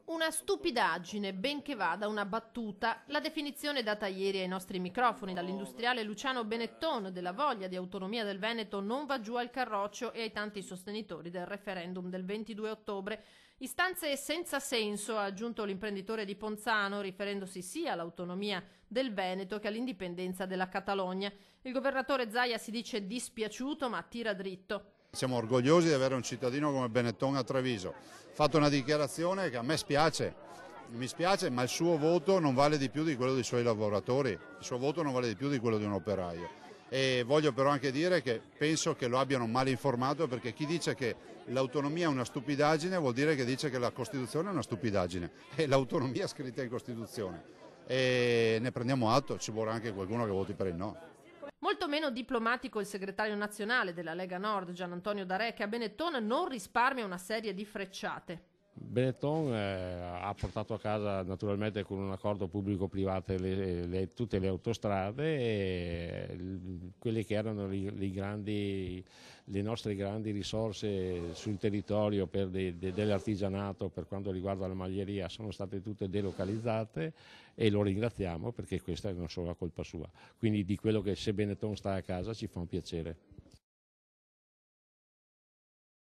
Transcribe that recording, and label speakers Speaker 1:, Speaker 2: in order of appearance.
Speaker 1: Una stupidaggine, ben che vada una battuta, la definizione data ieri ai nostri microfoni dall'industriale Luciano Benetton della voglia di autonomia del Veneto non va giù al Carroccio e ai tanti sostenitori del referendum del 22 ottobre. Istanze senza senso, ha aggiunto l'imprenditore di Ponzano, riferendosi sia all'autonomia del Veneto che all'indipendenza della Catalogna. Il governatore Zaia si dice dispiaciuto ma tira dritto.
Speaker 2: Siamo orgogliosi di avere un cittadino come Benetton a Treviso. Ha fatto una dichiarazione che a me mi spiace, ma il suo voto non vale di più di quello dei suoi lavoratori, il suo voto non vale di più di quello di un operaio. E voglio però anche dire che penso che lo abbiano mal informato, perché chi dice che l'autonomia è una stupidaggine vuol dire che dice che la Costituzione è una stupidaggine, e l'autonomia è scritta in Costituzione. E ne prendiamo atto, ci vorrà anche qualcuno che voti per il no.
Speaker 1: Molto meno diplomatico il segretario nazionale della Lega Nord, Gian Antonio D'Arè, che a Benetton non risparmia una serie di frecciate.
Speaker 3: Benetton ha portato a casa naturalmente con un accordo pubblico-privato tutte le autostrade e quelle che erano le nostre grandi risorse sul territorio per dell'artigianato per quanto riguarda la maglieria sono state tutte delocalizzate e lo ringraziamo perché questa non è solo la colpa sua. Quindi di quello che se Benetton sta a casa ci fa un piacere.